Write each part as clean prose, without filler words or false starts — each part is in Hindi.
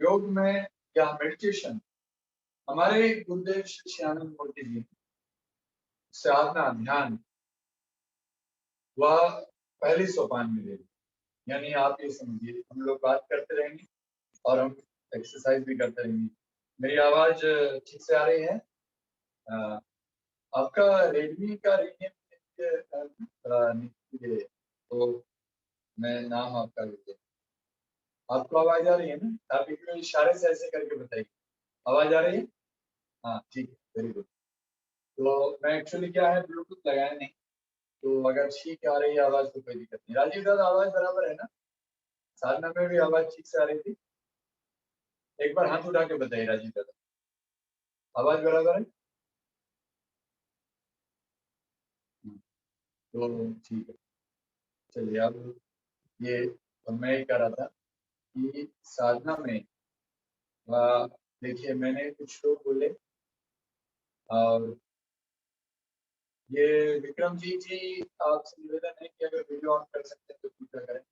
योग में या मेडिटेशन हमारे गुरुदेव श्री श्यानंद मूर्ति जी साधना ध्यान वह पहली सोपान में ले, यानी आप ये समझिए हम लोग बात करते रहेंगे और हम एक्सरसाइज भी करते रहेंगे। मेरी आवाज ठीक से आ रही है? आपका रेडमी का तो मैं नाम आपका लिख, आपको आवाज आ रही है ना? आप एक इशारे से ऐसे करके बताइए, आवाज आ रही है? हाँ ठीक है, वेरी गुड। तो मैं एक्चुअली क्या है ब्लूटूथ लगाया नहीं, तो अगर ठीक आ रही है आवाज तो कोई दिक्कत नहीं। राजीव दादा आवाज बराबर है ना? साधना में भी आवाज ठीक से आ रही थी? एक बार हाथ उठा के बताइए राजीव दादा, आवाज बराबर है? तो ठीक है, चलिए। अब ये मैं ही कह रहा था कि साधना में देखिए मैंने कुछ लोग बोले और ये विक्रम जी आपसे निवेदन है कि अगर वीडियो ऑन कर सकते हैं तो कृपया करें।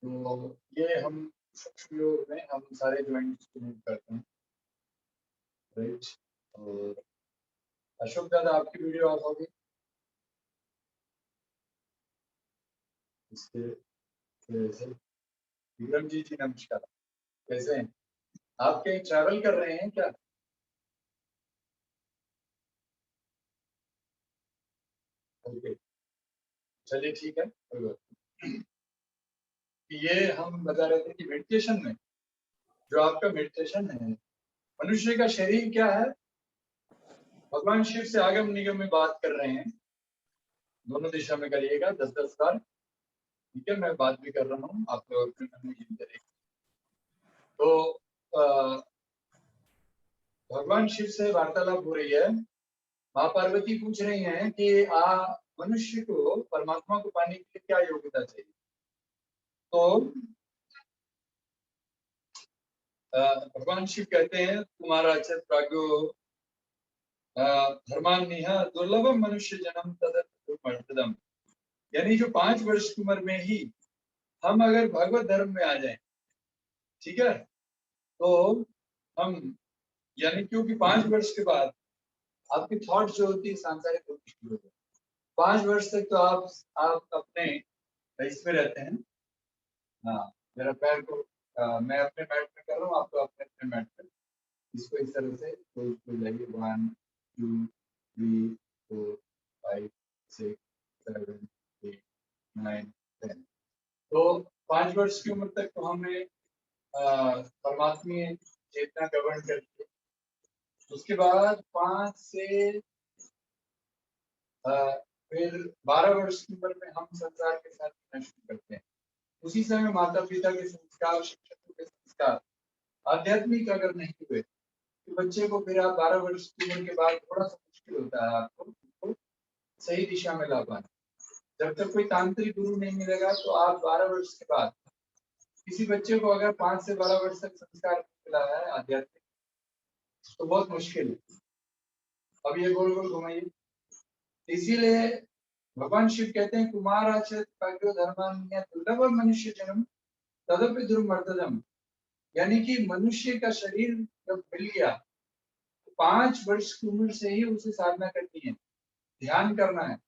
तो ये हम सूक्ष्म योग में हम सारे ज्वाइंट स्टूडेंट करते हैं, राइट। और अशोक दादा आपकी वीडियो ऑफ होगी इसके वजह से। विक्रम जी नमस्कार, कैसे हैं आप? कहीं ट्रैवल कर रहे हैं क्या? ओके, चलिए ठीक है, कोई बात नहीं। ये हम बता रहे थे कि मेडिटेशन में जो आपका मेडिटेशन है, मनुष्य का शरीर क्या है, भगवान शिव से आगम निगम में बात कर रहे हैं। दोनों दिशा में करिएगा 10-10 बार, ठीक है? मैं बात भी कर रहा हूँ, आप लोग अपने मन में गिनते रहिए। तो भगवान शिव से वार्तालाप हो रही है। माँ पार्वती पूछ रही हैं कि मनुष्य को परमात्मा को पाने के लिए क्या योग्यता चाहिए? तो भगवान शिव कहते हैं तुम्हारा अक्षर प्राज्ञो धर्मान्य दुर्लभम मनुष्य जन्म तदम, यानी जो 5 वर्ष की उम्र में ही हम अगर भगवत धर्म में आ जाएं, ठीक है, तो हम, यानी क्योंकि 5 वर्ष के बाद आपकी थॉट जो होती है सांसारिक होती शुरू हो जाती है। 5 वर्ष तक तो आप अपने इसमें रहते हैं। हाँ, मेरा पैर को मैं अपने मैट पे कर रहा हूँ, आप तो अपने अपने मैट पे इसको इस तरह से तो जाइए 1 2 3 4 5 6 7 8 9 10। तो 5 वर्ष की उम्र तक तो हमें परमात्मा चेतना गवर्न करती है। उसके बाद 5 से फिर 12 वर्ष की उम्र में हम संसार के साथ जीना शुरू करते हैं। उसी समय माता पिता के संस्कार, शिक्षकों के संस्कार आध्यात्मिक अगर नहीं हुए तो बच्चे को फिर आप 12 वर्ष की उम्र के बाद थोड़ा सा मुश्किल होता है आपको सही दिशा में ला पाना। जब तक कोई तांत्रिक गुरु नहीं मिलेगा तो आप 12 वर्ष के बाद किसी बच्चे को अगर 5 से 12 वर्ष तक संस्कार मिला है आध्यात्मिक, तो बहुत मुश्किल है। अब ये गोल गोल घुमाइए। इसीलिए भगवान शिव कहते हैं कुमार धर्मान्य दुर्लभ मनुष्य जन्म तदपि दुर्मर्दनम, यानी कि मनुष्य का शरीर जब मिल गया तो 5 वर्ष की उम्र से ही उसे साधना करनी है, ध्यान करना है।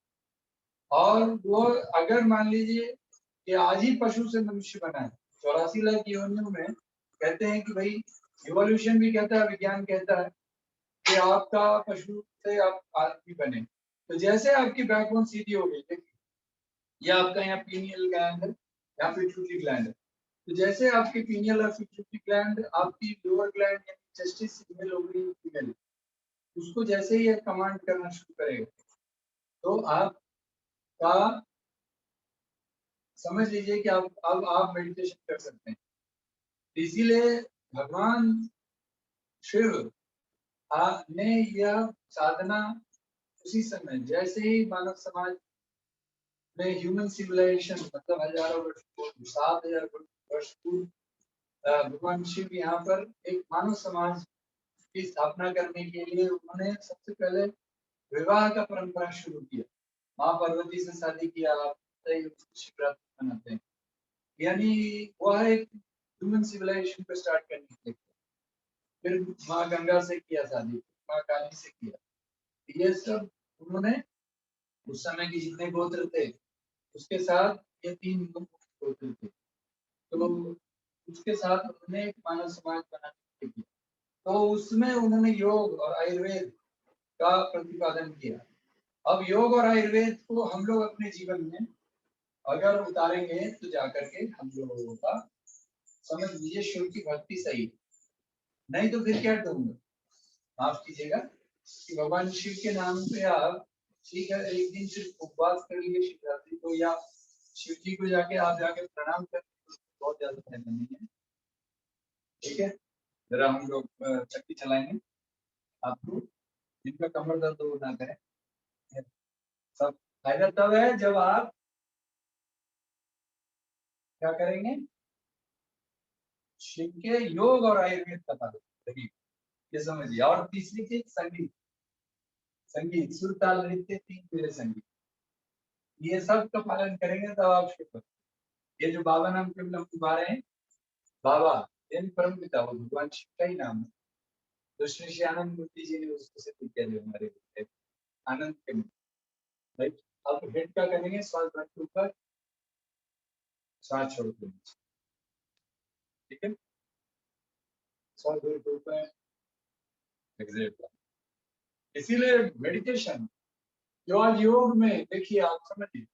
और वो अगर मान लीजिए कि आज ही पशु से मनुष्य बना है, 84 लाख योनियों में कहते हैं कि भाई इवोल्यूशन भी कहता है, विज्ञान कहता है कि आपका पशु से आप आदमी बने। तो जैसे आपकी बैकबोन सीधी हो गई, देखिए ये आपका यहाँ पीनियल ग्लैंड है, यहाँ पिट्यूटरी ग्लैंड है। तो जैसे आपके पीनियल और पिट्यूटरी ग्लैंड आपकी लोअर ग्लैंड यानी टेस्टिस मेल ओवरी फीमेल, उसको जैसे ही कमांड करना शुरू करेगा तो आपका समझ लीजिए कि अब आप मेडिटेशन कर सकते हैं। इसीलिए भगवान शिव ने यह साधना उसी समय जैसे ही मानव समाज में ह्यूमन सिविलाइजेशन मतलब हजारों वर्ष पूर्व, 7000 वर्ष पूर्व भगवान शिव यहाँ पर एक मानव समाज की स्थापना करने के लिए उन्होंने सबसे पहले विवाह का परंपरा शुरू किया। माँ पार्वती से शादी किया, आप शिवरात्रि मनाते हैं, यानी वह एक ह्यूमन सिविलाइजेशन को स्टार्ट करने के लिए। फिर माँ गंगा से किया शादी, माँ काली से किया। ये सब उन्होंने उस समय के जितने गोत्र थे उसके साथ, ये 3 गोत्र थे, तो उसके साथ उन्होंने एक मानव समाज बनाने की। तो उसमें उन्होंने योग और आयुर्वेद का प्रतिपादन किया। अब योग और आयुर्वेद को हम लोग अपने जीवन में अगर उतारेंगे तो जाकर के हम लोगों का समझ लीजिए शिव की भक्ति सही, नहीं तो फिर क्या कहूँगा, माफ कीजिएगा, कि भगवान शिव के नाम पे आप ठीक है एक दिन सिर्फ उपवास कर लिए शिवरात्रि को, या शिव जी को जाके आप जाके प्रणाम कर, बहुत ज्यादा फायदा नहीं है। ठीक है, जरा हम लोग चक्की चलाएंगे, आपको जिनका कमर दर्द हो ना करें। सब फायदा तब है जब आप क्या करेंगे, शिव के योग और आयुर्वेद का पालन करेंगे, ये समझिए। और तीसरी चीज संगीत, संगीत सुर ताल नृत्य 3 मेरे संगीत, ये सब का पालन करेंगे तब आप शिव। ये जो बाबा नाम के हम गा रहे हैं, बाबा यानी परम पिता, वो भगवान शिव का ही नाम है। तो श्री श्री आनंद मूर्ति जी ने उसको सिद्ध किया जो हमारे आनंद के राइट। अब हेड का करेंगे, श्वास भर के ऊपर, श्वास छोड़ के नीचे, ठीक है, श्वास भर के ऊपर, एक्सेल। इसीलिए मेडिटेशन जो आज योग में देखिए, आप समझिए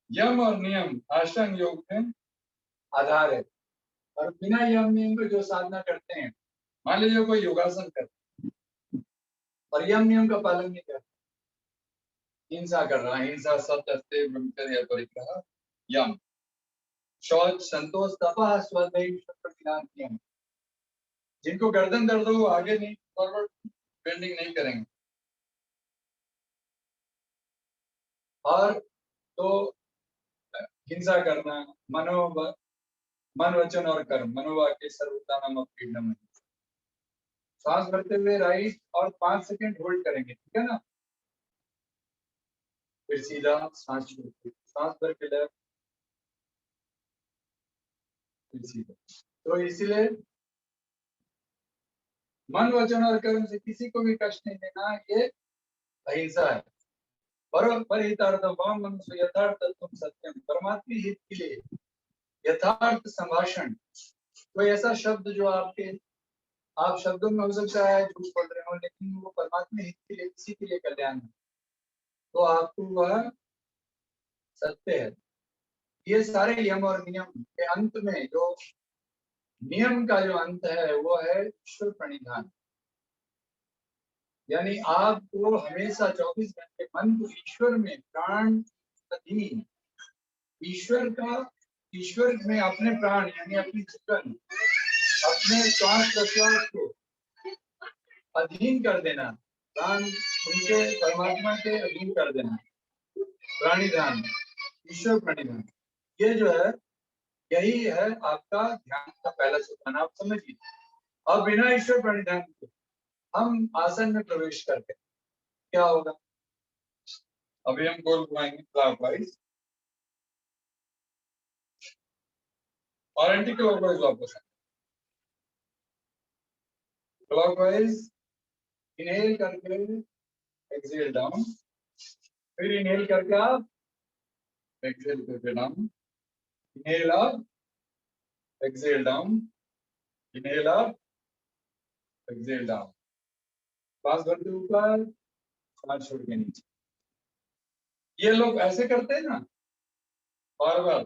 यम और नियम अष्टांग योग में आधार है। और बिना यम नियम के जो साधना करते हैं, मान लीजिए कोई योगासन करते हैं और यम नियम का पालन नहीं करते, हिंसा कर रहा है, हिंसा सत्य ब्रह्मचर्य परिग्रह यम, शौच संतोष तपा स्वाध्याय, जिनको गर्दन दर्द हो आगे नहीं फॉरवर्ड बेंडिंग नहीं करेंगे। और तो हिंसा करना, मन वचन और कर्म, मनोवाक्य सर्वथा नाम पीड़नम। सांस भरते हुए राइट और 5 सेकंड होल्ड करेंगे, ठीक है ना, फिर सीधा सांस छोड़ते, सांस भर के लेफ्ट, फिर सीधा। तो इसीलिए मन वचन और कर्म से किसी को भी कष्ट नहीं देना, ये अहिंसा है। परहितार्थम मनुष्य यथार्थत्वम सत्यम, परमात्मा हित के लिए यथार्थ संभाषण, कोई ऐसा शब्द जो आपके आप शब्दों में हो सकता है झूठ बोल रहे हो, लेकिन वो परमात्मा हित के लिए, किसी के लिए कल्याण है, तो आपको वह सत्य है। ये सारे यम और नियम के अंत में जो नियम का जो अंत है वो है ईश्वर प्रणिधान, यानी आपको हमेशा 24 घंटे मन को ईश्वर में प्राण अधीन, ईश्वर का, ईश्वर में अपने प्राण यानी अपनी जीवन, अपने श्वास प्रश्वास को अधीन कर देना, प्राण उनके परमात्मा के अधीन कर देना, प्राणिधान, ईश्वर प्रणिधान, ये जो है यही है आपका ध्यान का पहला सोपान, आप समझिए। अब बिना ईश्वर प्रणिधान के हम आसन में प्रवेश करते क्या होगा, अभी हम गोल घुमाएंगे क्लॉकवाइज और एंटी क्लॉकवाइज वापस, क्लॉकवाइज इनहेल करके एक्सहेल डाउन, फिर इनहेल करके आप एक्सहेल करके down, inhale up, exhale down, inhale up, exhale down, सांस भरते ऊपर, सांस छोड़ के नीचे। ये लोग ऐसे करते हैं ना बार बार,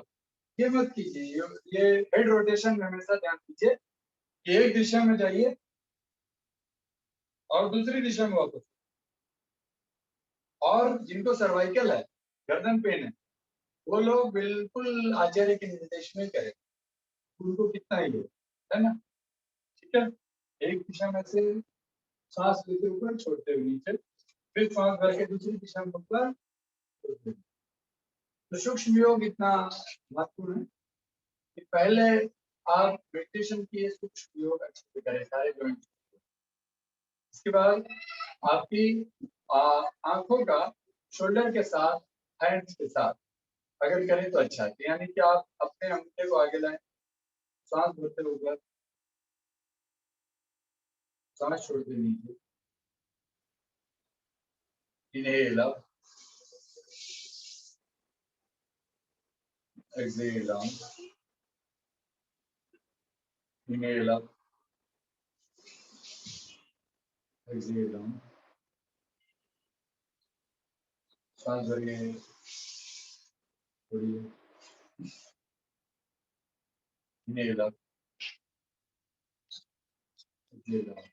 ये मत कीजिए, ये हेड रोटेशन में हमेशा ध्यान दीजिए कि एक दिशा में जाइए और दूसरी दिशा में वापस। और जिनको सर्वाइकल है, गर्दन पेन है, वो लोग बिल्कुल आचार्य के निर्देश में करें, उनको कितना ही हो, है ना, ठीक है। एक दिशा में से सांस लेते ऊपर, छोड़ते हुए नीचे, फिर सांस भर के दूसरी दिशा में ऊपर, तो सूक्ष्म योग इतना महत्वपूर्ण है कि पहले आप मेडिटेशन किए, सूक्ष्म योग अच्छे से करें सारे जॉइंट। इसके बाद आपकी आंखों का शोल्डर के साथ, हैंड्स के साथ अगर करें तो अच्छा है, यानी कि आप अपने अंगूठे को आगे लाएं, सांस भरते हुए ऊपर, सांस छोड़ते नीचे, inhale up, exhale down, inhale up, exhale down, सांस भरिए, छोड़िए, inhale up, exhale down.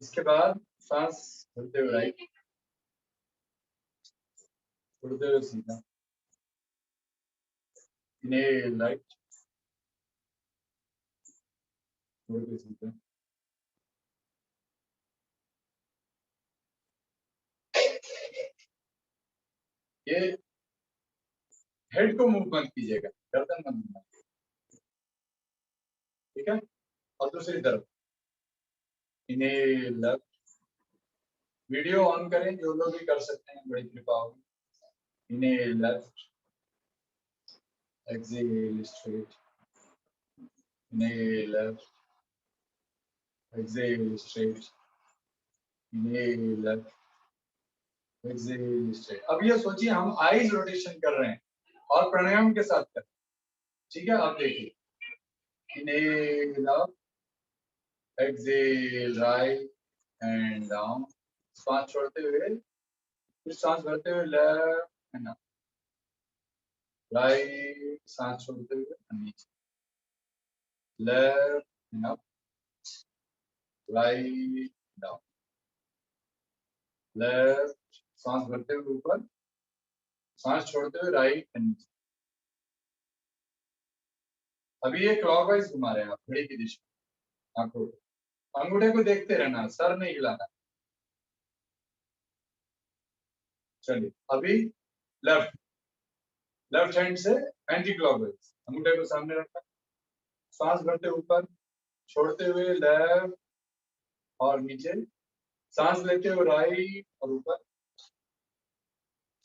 इसके बाद सांस भरते हुए राइट, छोड़ते हुए सीधा, inhale राइट, छोड़ के सीधा, ये हेड को मूव मत कीजिएगा, गर्दन मत मूव, ठीक है। और दूसरी तरफ इनहेल अप, वीडियो ऑन करें, जो लोग भी कर सकते हैं बड़ी कृपा होगी। Inhale up, exhale straight, inhale up, exhale straight, inhale up, exhale straight. अब ये सोचिए हम आईज रोटेशन कर रहे हैं और प्राणायाम के साथ कर, ठीक है। आप देखिए, inhale up, exhale right and down, सांस छोड़ते हुए, फिर सांस भरते हुए लेफ्ट एंड अप, राइट, सांस छोड़ते हुए नीचे, left and up, write down, left, सांस भरते हुए ऊपर, सांस छोड़ते हुए राइट एंड नीचे। अभी ये क्लॉकवाइज घुमा रहे हैं आप, घड़ी की दिशा, आंखों को, अंगूठे को देखते रहना, सर नहीं हिलाना। चलिए अभी लेफ्ट, लेफ्ट हैंड से एंटी क्लॉकवाइज, अंगूठे को सामने रखा, सांस भरते ऊपर, छोड़ते हुए लेफ्ट और नीचे, सांस लेते हुए राइट और ऊपर,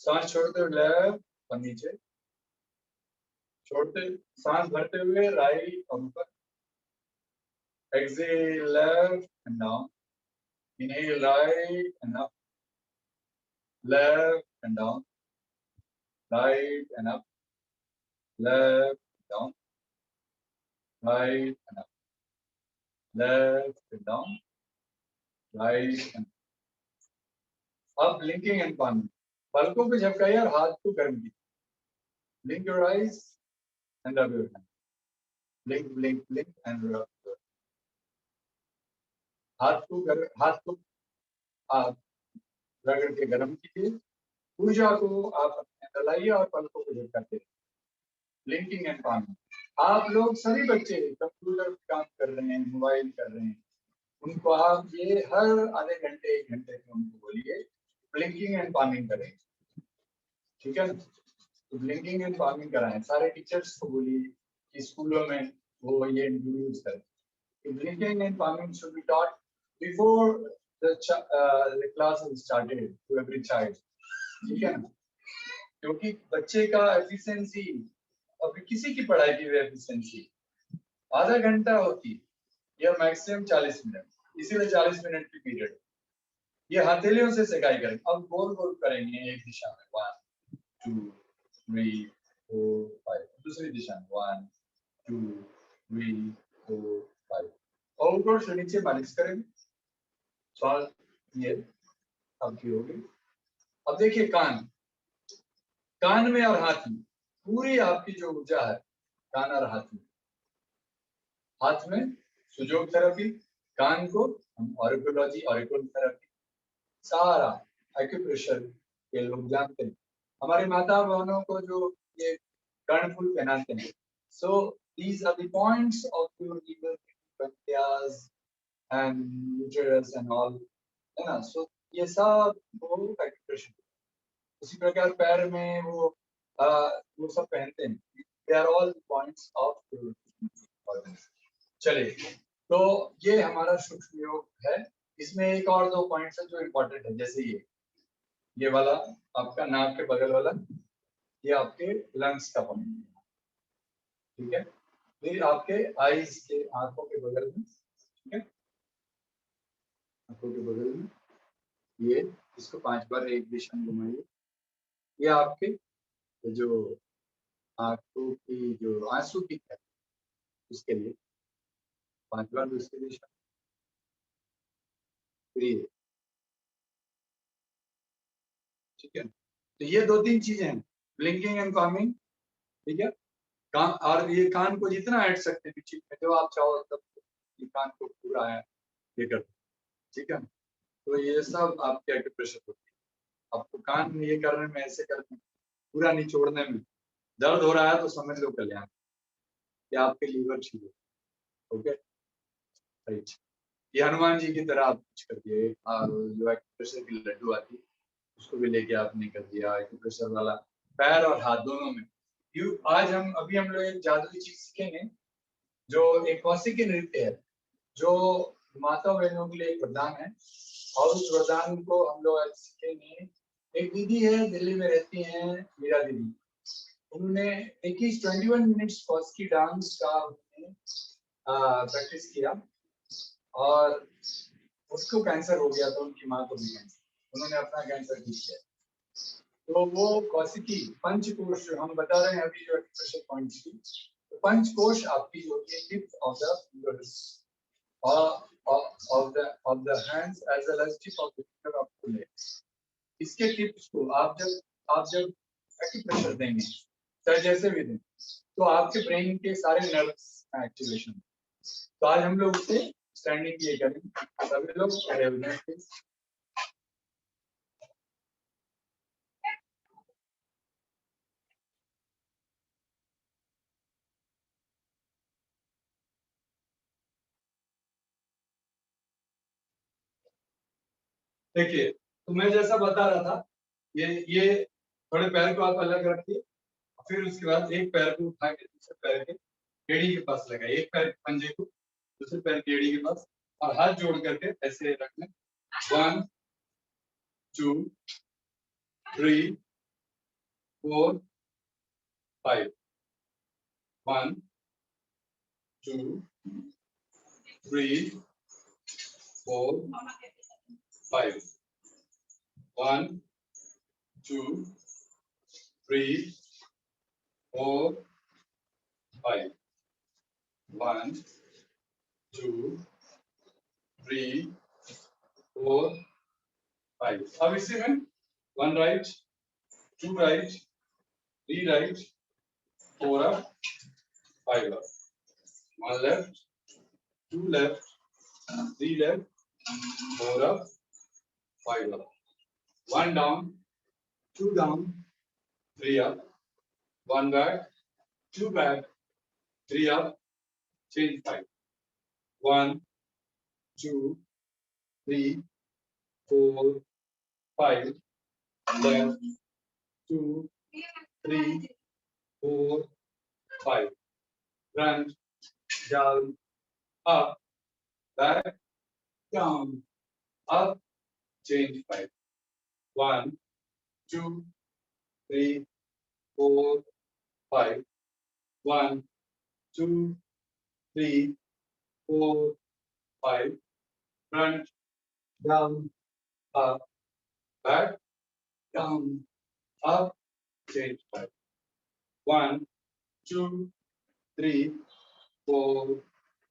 सांस छोड़ते हुए लेफ्ट और नीचे, छोड़ते, सांस भरते हुए राइट और ऊपर, exhale left and down, inhale right and up, left and down, right and up, left down, right and up, left and down, right and up. अब ब्लिंकिंग एंड पानी, पलकों पे झपकाइए और हाथ को गर्म कीजिए, blink your eyes and rub your hand, blink blink blink and rub your, हाथ को आप रगड़ के गर्म कीजिए, ऊर्जा को आप अपने अंदर लाइए और पलकों को झपकाते रहिए, ब्लिंकिंग एंड पानी। आप लोग सभी बच्चे कंप्यूटर पे काम कर रहे हैं, मोबाइल कर रहे हैं, उनको आप ये हर आधे घंटे एक घंटे में उनको बोलिए ब्लिंकिंग एंड पामिंग करें, ठीक है। तो ब्लिंकिंग एंड पामिंग कराएं, सारे टीचर्स को बोलिए कि स्कूलों में वो ये इंट्रोड्यूस करें। Blinking and palming should be taught before the class has started to every child, ठीक है ना, क्योंकि बच्चे का एफिशिएंसी, अभी किसी की पढ़ाई की एफिशिएंसी आधा घंटा होती है या मैक्सिमम 40 मिनट, इसीलिए 40 मिनट की पीरियड। ये हथेलियों से सिखाई करें, अब गोल गोल करेंगे एक दिशा में, 1 2 3 4 5, दूसरी दिशा में 1 2 3 4 5, और ऊपर से नीचे मालिश करेंगे, स्वाद ये आपकी होगी। अब देखिए कान, कान में और हाथ में पूरी आपकी जो ऊर्जा है कान और हाथ में, हाथ में सुजोग थेरेपी, कान को हम ऑरिकोलॉजी, ऑरिकल थेरेपी, सारा एक्यूप्रेशर के लोग जानते हैं, हमारे माता बहनों को जो ये कर्णफूल पहनाते हैं। So these are the points of your liver pancreas and uterus and all, है ना। सो ये सब वो एक्यूप्रेशर, उसी प्रकार पैर में वो सब पहनते हैं, they are all points of your. चलिए, तो ये हमारा सूक्ष्म योग है, इसमें एक और 2 पॉइंट्स है जो इम्पोर्टेंट है, जैसे ये ये वाला आपका नाक के बगल वाला, ये आपके लंग्स का पार्ट, ठीक है। फिर आपके आईज के, आंखों के बगल में, ठीक है, आंखों के बगल में ये, इसको 5 बार एक दिशा में घुमाइए। ये आपके जो आंखों की जो आंसू की है उसके लिए 5 बार दूसरी दिशा, फिर ये, ठीक है। तो ये 2-3 चीजें हैं, ब्लिंकिंग एंड कॉमिंग, ठीक है। कान, और ये कान को जितना ऐड सकते हैं बीच में, जो आप चाहो तब ये कान को पूरा है ये कर, ठीक है। तो ये सब आपके एक्यूप्रेशर होती है। आपको कान में ये करने में, ऐसे करने में, पूरा निचोड़ने में दर्द हो रहा है तो समझ लो कल्याण कि आपके लीवर ठीक है, ओके, राइट। ये हनुमान जी की तरह आप कुछ कर दिए, और जो एक्यूप्रेशर की लड्डू आती है उसको भी लेके आपने कर दिया एक्यूप्रेशर वाला, पैर और हाथ दोनों में। आज हम लोग एक जादुई चीज सीखेंगे, जो एक कौशिकी नृत्य है, जो माता बहनों के लिए एक वरदान है, और उस वरदान को हम लोग आज सीखेंगे। एक दीदी है, दिल्ली में रहती हैं, मीरा दीदी, उन्होंने 21 मिनट्स कौशिकी डांस का प्रैक्टिस किया, और उसको कैंसर हो गया था, उनकी माँ को भी कैंसर, उन्होंने अपना कैंसर ठीक किया। तो वो कौशिकी पंचकोश जो हम बता रहे हैं अभी, जो एक्यूप्रेशर पॉइंट्स की, तो पंचकोश आपकी जो होती है tip of the fingers of the hands as well as tip of the finger of the legs, इसके टिप्स को आप जब एक्यूप्रेशर देंगे, चाहे जैसे भी दें, तो आपके ब्रेन के सारे नर्व्स का एक्टिवेशन। तो आज हम लोग उसे स्टैंडिंग किए करेंगे, सभी लोग खड़े हो जाएंगे। देखिए, तो मैं जैसा बता रहा था, ये थोड़े पैर को आप अलग रखिए, फिर उसके बाद एक पैर को उठा के दूसरे पैर के एड़ी के पास लगाइए, एक पैर के पंजे को दूसरे पैर की एड़ी के पास, और हाथ जोड़ करके ऐसे रखना। 1 2 3 4 5, 1 2 3 4 5, 1 2 3 4 5, 1 2 3 4 5। अब इसी में 1 right, 2 right, 3 right, 4 up, 5 up, 1 left, 2 left, 3 left, 4 up, 5 up, 1 down, 2 down, 3 up, 1 back, 2 back, 3 up, change 5, 1 2 3 4 5, left, 2 3 4 5, front, down, up, back, down, up, change 5, 1 2 3 4 5, 1 2 3 4 5, front, down, up, back, down, up, change 5, 1 2 3 4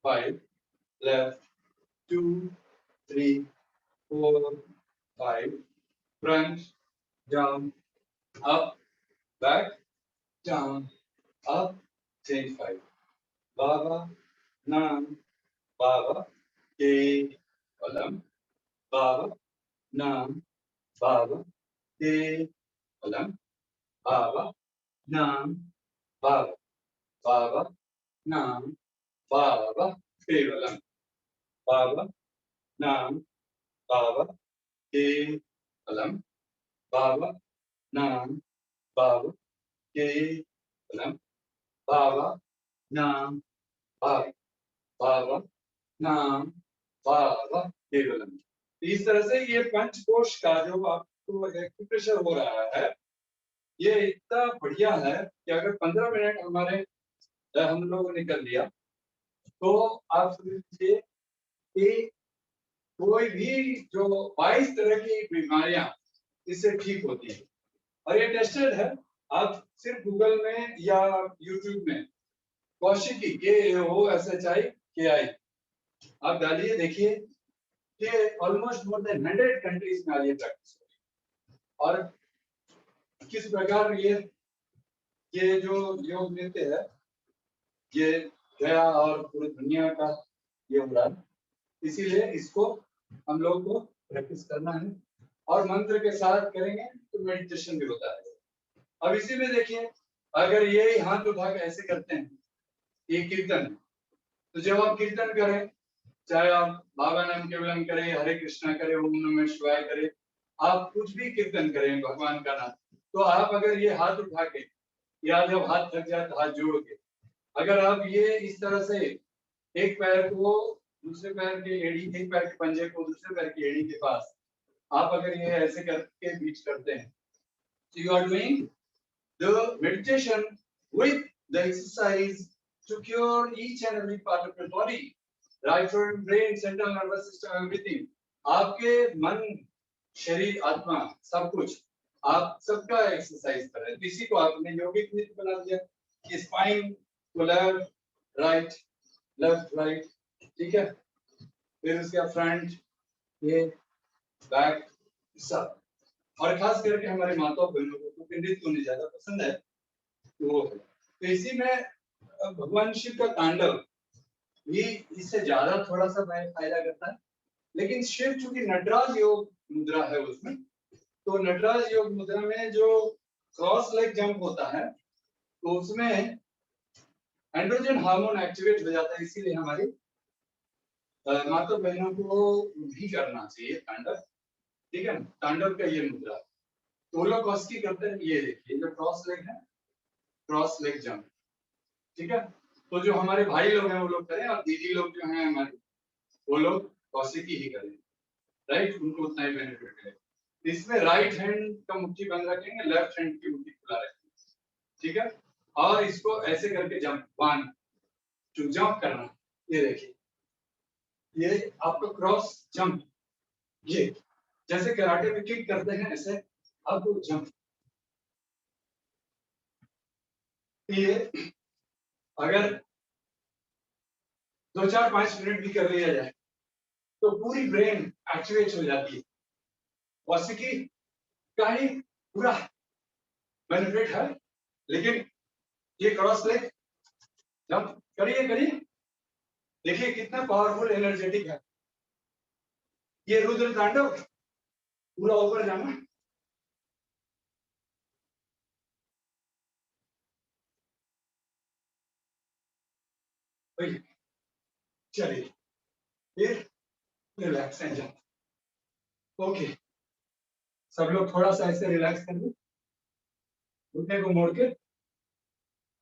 5, left, 2 3 4 5, front, down, up, back, down, up, change 5, Baba, Nam, Baba, Ke, Alam, Baba, Nam, Baba, Ke, Alam, Baba, Nam, Baba, Baba, Nam, Baba, Kevalam, Baba, Nam, Baba, Kevalam, Baba, Nam, Baba, Kevalam, Baba, Nam, Baba, Baba, Nam, Baba, Kevalam। इस तरह से ये पंचकोश का जो आपको आपको एक्यूप्रेशर हो रहा है, ये इतना बढ़िया है कि अगर 15 मिनट हम लोगों ने कर लिया तो आप समझ लीजिए कि कोई भी जो 22 तरह की बीमारियां इससे ठीक होती है। और ये टेस्टेड है, आप सिर्फ गूगल में या यूट्यूब में कौशिकी KAOSHIKI आप डालिए, देखिए कि ऑलमोस्ट मोर देन 100 कंट्रीज में आज ये प्रैक्टिस हो रही है। और किस प्रकार ये जो योग नृत्य है ये गया और पूरी दुनिया का ये उड़ान, इसीलिए इसको हम लोग को प्रैक्टिस करना है और मंत्र के साथ करेंगे तो मेडिटेशन भी होता है। अब इसी में देखिए, अगर ये हाथ उठा के ऐसे करते हैं, ये कीर्तन, तो जब आप कीर्तन करें, चाहे आप बाबा नाम केवलम करें, हरे कृष्णा करें, ओम नमः शिवाय करें, आप कुछ भी कीर्तन करें भगवान का नाम, तो आप अगर ये हाथ उठा के या जब हाथ थक जाए तो हाथ जोड़ के अगर आप ये इस तरह से एक पैर को दूसरे पैर के एड़ी, एक पैर के पंजे को दूसरे पैर की एड़ी के पास आप अगर ये ऐसे करके बीच करते हैं, so you are doing the meditation with the exercise to cure each and every part of your body, right from brain, central nervous system, everything. आपके मन, शरीर, आत्मा, सब कुछ आप सबका एक्सरसाइज कर रहे हैं। इसी को आपने योगिक नृत्य बना दिया कि स्पाइन को लेफ्ट राइट, ठीक है। फिर उसका फ्रंट, ये बैक, सब। और खास करके हमारे माता बहनों को नृत्य उन्हें ज्यादा पसंद है, तो वो है। तो इसी में भगवान शिव का तांडव भी इससे ज्यादा थोड़ा सा फायदा करता है, लेकिन शिव चूंकि नटराज योग मुद्रा है उसमें, तो नटराज योग मुद्रा में जो क्रॉस लेग जंप होता है तो उसमें एंड्रोजन हार्मोन एक्टिवेट हो जाता है, इसीलिए हमारी माता बहनों को भी करना चाहिए तांडव, ठीक है। तांडव का ये मुद्रा तो वो लोग कौशकी करते हैं, ये देखिए जो क्रॉस लेग है, क्रॉस लेग जंप, ठीक है। तो जो हमारे भाई लोग हैं वो लोग करें और दीदी लोग जो हैं हमारे वो लोग कौशिकी ही करें, राइट, उनको उतना ही बेनिफिट है। इसमें राइट हैंड का मुट्ठी बंद रखेंगे, लेफ्ट हैंड की मुट्ठी खुला रखेंगे, ठीक है। और इसको ऐसे करके जंप, 1 2 जंप करना, ये देखिए ये आपका क्रॉस जंप, ये जैसे कराटे में किक करते हैं ऐसे अब जंप, ये अगर 2 4 5 मिनट भी कर लिया जाए तो पूरी ब्रेन एक्टिवेट हो जाती है। कौशिकी का ही पूरा बेनिफिट है, लेकिन ये क्रॉस लेग जंप करिए, देखिए कितना पावरफुल एनर्जेटिक है। ये रुद्र तांडव पूरा ऊपर जाना, चलिए फिर रिलैक्स है जंप, ओके। सब लोग थोड़ा सा ऐसे रिलैक्स कर लो, घुटने को मोड़ के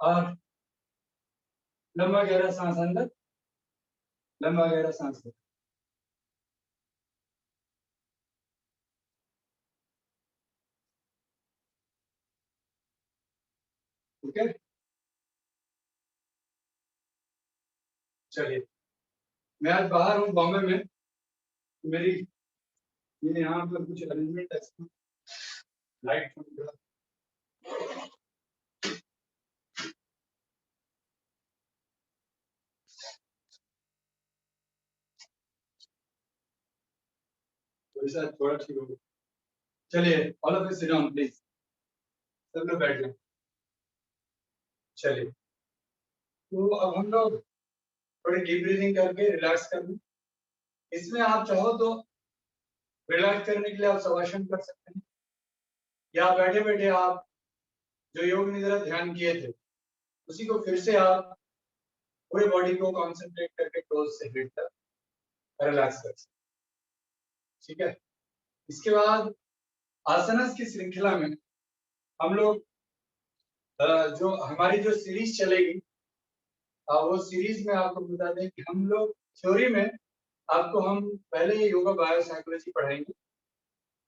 और लंबा गहरा सांस अंदर, लंबा गहरा सांस बाहर, ओके। चलिए मैं आज बाहर हूँ बॉम्बे में, मेरी ये यहाँ पर कुछ अरेंजमेंट है, लाइट थोड़ा ठीक होगा। चलिए all of you sit down please, सब लोग बैठ जाए। चलिए तो अब हम लोग थोड़ी डीप ब्रीदिंग करके रिलैक्स कर लें। इसमें आप चाहो तो रिलैक्स करने के लिए आप शवासन कर सकते हैं, या बैठे बैठे आप जो योग निद्रा ध्यान किए थे उसी को फिर से आप पूरे बॉडी को कंसंट्रेट करके क्लोज से हिट तक रिलैक्स कर सकते, ठीक है। इसके बाद आसनस की श्रृंखला में हम लोग जो हमारी जो सीरीज चलेगी वो सीरीज में आपको बता दें कि हम लोग थ्योरी में आपको हम पहले ही योगा बायोसाइकोलॉजी पढ़ाएंगे,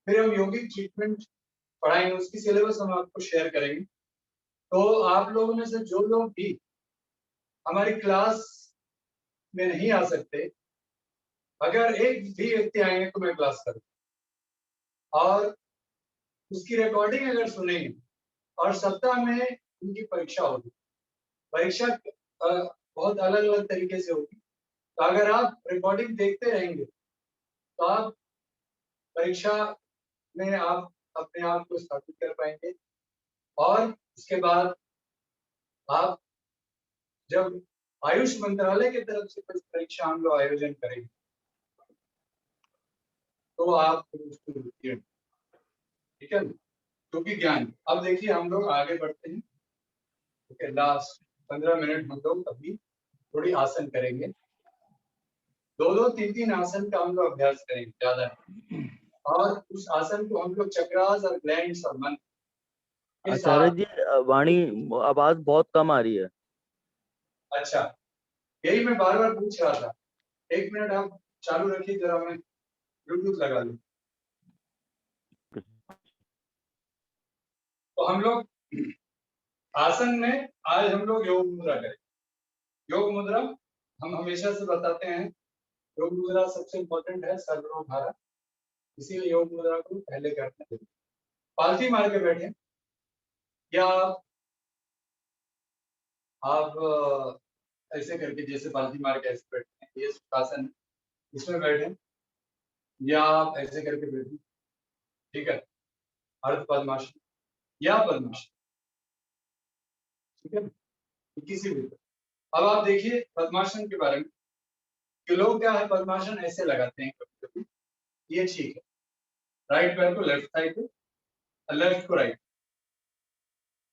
फिर हम यौगिक ट्रीटमेंट पढ़ाएंगे, उसकी सिलेबस हम आपको शेयर करेंगे। तो आप लोगों में से जो लोग भी हमारी क्लास में नहीं आ सकते, अगर एक भी व्यक्ति आएंगे तो मैं क्लास करूँ और उसकी रिकॉर्डिंग अगर सुनेंगे, और सप्ताह में उनकी परीक्षा होगी। परीक्षा बहुत अलग अलग तरीके से होगी, तो अगर आप रिकॉर्डिंग देखते रहेंगे तो आप परीक्षा में आप अपने आप को स्थापित कर पाएंगे। और उसके बाद आप जब आयुष मंत्रालय की तरफ से कुछ परीक्षा हम लोग आयोजन करेंगे तो आप उसको उत्तीर्ण, ठीक है, क्योंकि ज्ञान। अब देखिए हम लोग आगे बढ़ते हैं। ओके, लास्ट 15 मिनट हम लोग अभी थोड़ी आसन करेंगे, 2-2, 3-3 आसन का हम लोग अभ्यास करेंगे, ज्यादा नहीं। और उस आसन को हम लोग चक्रास और ग्लैंड्स और मन के आचार्य साथ। जी, वाणी आवाज बहुत कम आ रही है। अच्छा, यही मैं बार बार पूछ रहा था। 1 मिनट आप चालू रखिए, जरा मैं ब्लूटूथ लगा लूं। तो हम लोग आसन में आज हम लोग योग मुद्रा करें। योग मुद्रा हम हमेशा से बताते हैं, योग मुद्रा सबसे इम्पोर्टेंट है सर्वरोग धारा, इसीलिए योग मुद्रा को पहले करते हैं। पालथी मार के बैठे, या आप ऐसे करके, जैसे पालथी मार के ऐसे बैठते हैं, ये सुखासन, इसमें बैठे, या आप ऐसे करके बैठे, ठीक है, अर्ध पद्मासन या पद्मासन, ठीक है, किसी भी। अब आप देखिए पद्मासन के बारे में कि लोग क्या है, पद्मासन ऐसे लगाते हैं कभी कभी, ये ठीक है, राइट पैर को लेफ्ट साइड पे, लेफ्ट को राइट,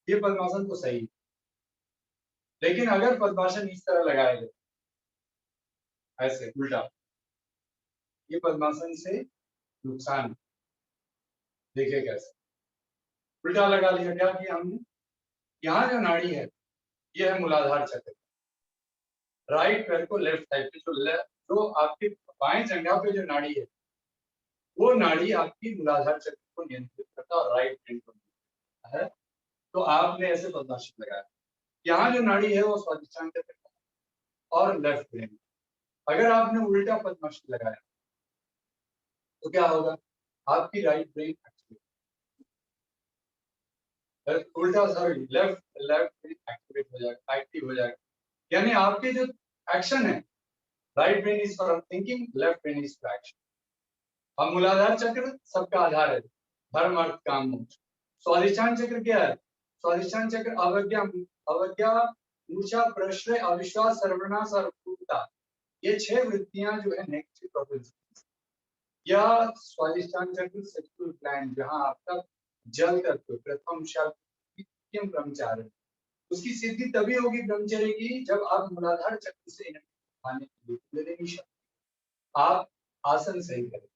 ये पद्मासन तो सही है। लेकिन अगर पद्मासन इस तरह लगाया जाए, ऐसे उल्टा, ये पद्मासन से नुकसान। देखिए कैसे उल्टा लगा लिया, क्या किया हमने, यहाँ जो नाड़ी है ये है मूलाधार चक्र, राइट पैर को लेफ्ट साइड पे, जो आपके बाएं जंघा पे जो नाड़ी है, वो नाड़ी आपकी मूलाधार चक्र को नियंत्रित करता है और राइट ब्रेन को नियंत्रित करता है। तो आपने ऐसे पद्मासन लगाया, यहाँ जो नाड़ी है वो स्वादिष्टान चक्र और लेफ्ट ब्रेन। अगर आपने उल्टा पद्मासन लगाया तो क्या होगा, आपकी राइट ब्रेन उल्टा, sorry, left left brain activate हो जाएगा, एक्टिव हो जाएगा। यानी आपके जो एक्शन है, right brain is for thinking, left brain is for action. अब मूलाधार चक्र सबका आधार है, धर्म अर्थ काम मोक्ष। स्वादिष्टान चक्र क्या है, स्वादिष्टान चक्र अवज्ञा, अवज्ञा, मूर्छा, प्रश्रय, अविश्वास, सर्वनाश और क्रूरता, ये 6 वृत्तियां जो है नेगेटिव प्रोपेंसिटीज, या स्वादिष्टान चक्र सेक्सुअल ग्लैंड, जहां आपका जल तत्व प्रथम शाक्य ब्रह्मचार्य, उसकी सिद्धि तभी होगी ब्रह्मचर्य की जब आप मूलाधार चक्र से खाने के लिए देंगे। आप आसन सही करें।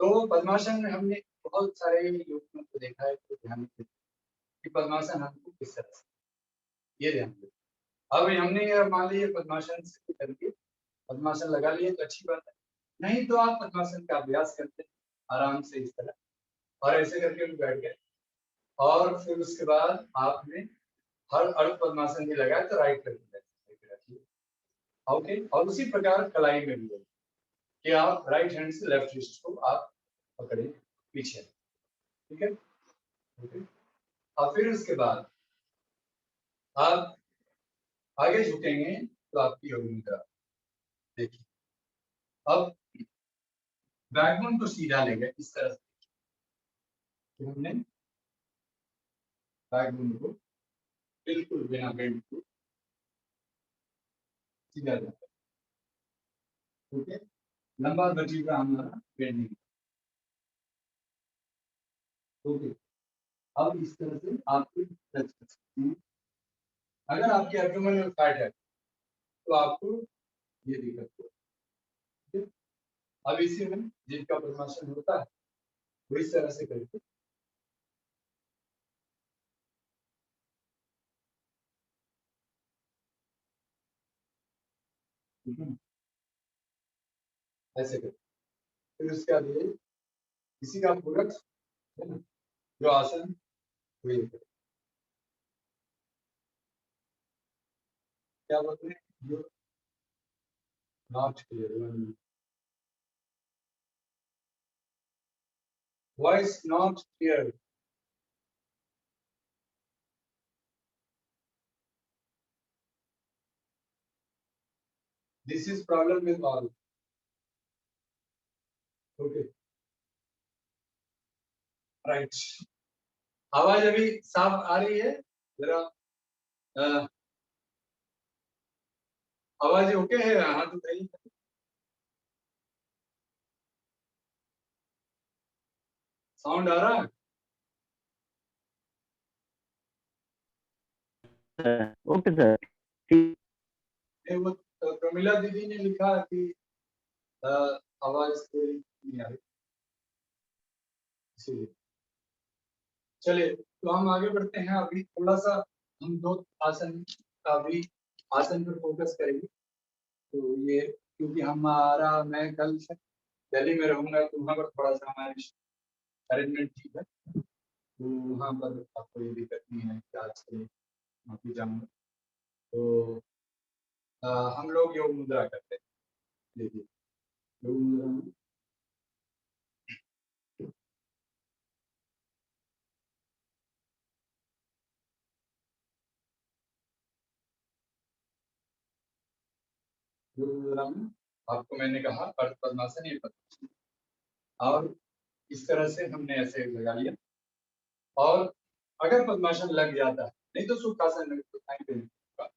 तो पद्मासन में हमने बहुत सारे योगियों को देखा है, तो ध्यान दें कि पद्मासन हमको किस तरह से, ये ध्यान दें। अब हमने ये मान लीजिए पद्मासन से करके पद्मासन लगा लिए तो अच्छी बात है, नहीं तो आप पद्मासन का अभ्यास करते आराम से इस तरह, और ऐसे करके भी बैठ गए, और फिर उसके बाद आपने हर अर्ध पद्मासन भी लगाया तो राइट करके रखिए। ओके, और उसी प्रकार कलाई में भी है कि आप राइट हैंड से लेफ्ट रिस्ट को आप पकड़े पीछे, ठीक है, ओके। और फिर उसके बाद आप आगे झुकेंगे तो आपकी योग मुद्रा देखिए। अब बैकबोन को सीधा लेंगे इस तरह से, तो हमने बैकबोन को बिल्कुल बिना बेंड को सीधा जाता है, ओके, लंबा बचेगा हमारा बेंडिंग, ओके। अब इस तरह से आपको टच कर सकते हैं। अगर आपके एब्डोमेन में फैट है तो आपको ये दिक्कत हो, ठीक है? अब इसी में जिनका पद्मासन होता है वो इस तरह से करके, ठीक है, ऐसे करके, फिर उसके बाद ये इसी का पूरक है ना, जो आसन हुए। क्या बोलते हैं, जो not clear, voice not clear. This is problem with all. Okay, right. आवाज अभी साफ आ रही है जरा? आवाज ओके है? हाँ तो सही। साउंड आ रहा है? ओके सर, ठीक। नहीं, वो प्रमिला दीदी ने लिखा कि अ, आवाज थोड़ी नहीं आ रही, इसीलिए। चलिए, तो हम आगे बढ़ते हैं। अभी थोड़ा सा हम दो आसन का भी आसन पर फोकस करेंगे। तो ये क्योंकि हमारा, मैं कल से दिल्ली में रहूंगा, तो वहाँ पर थोड़ा सा हमारी अरेंजमेंट ठीक है, तो वहाँ पर आपको ये दिक्कत नहीं है कि आज से माफी जाऊंगा। तो हम लोग योग मुद्रा करते हैं। देखिए, योग मुद्रा में योग मुद्रा में आपको मैंने कहा अर्ध पद्मासन, ये पद्मासन, और इस तरह से हमने ऐसे लगा लिया। और अगर पद्मासन लग जाता है, नहीं तो सुखासन में तो टाइम पे नहीं होगा,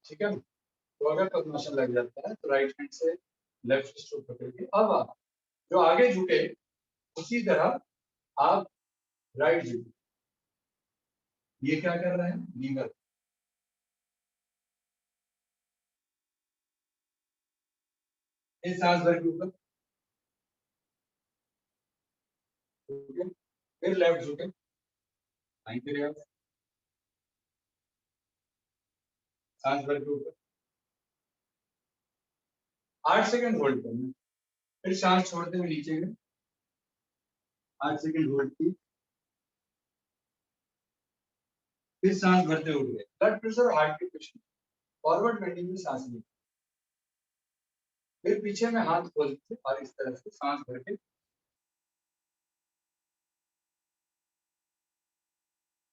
ठीक है। तो अगर पद्मासन लग जाता है तो राइट हैंड से लेफ्ट स्ट्रोक पकड़ के अब आप जो आगे झुके उसी तरह आप राइट झुके। ये क्या कर रहे हैं, लीवर। इस सांस भर के ऊपर, झुके, फिर लेफ्ट झुके, वहीं पे रहे, सांस भर के ऊपर 8 सेकंड होल्ड करना, फिर सांस छोड़ते हुए नीचे गए, 8 सेकंड होल्ड की, फिर सांस भरते उठ गए। ब्लड प्रेशर और हार्ट के पेशेंट फॉरवर्ड बेंडिंग में सांस ली, फिर पीछे में हाथ खोल के और इस तरह से सांस भर के,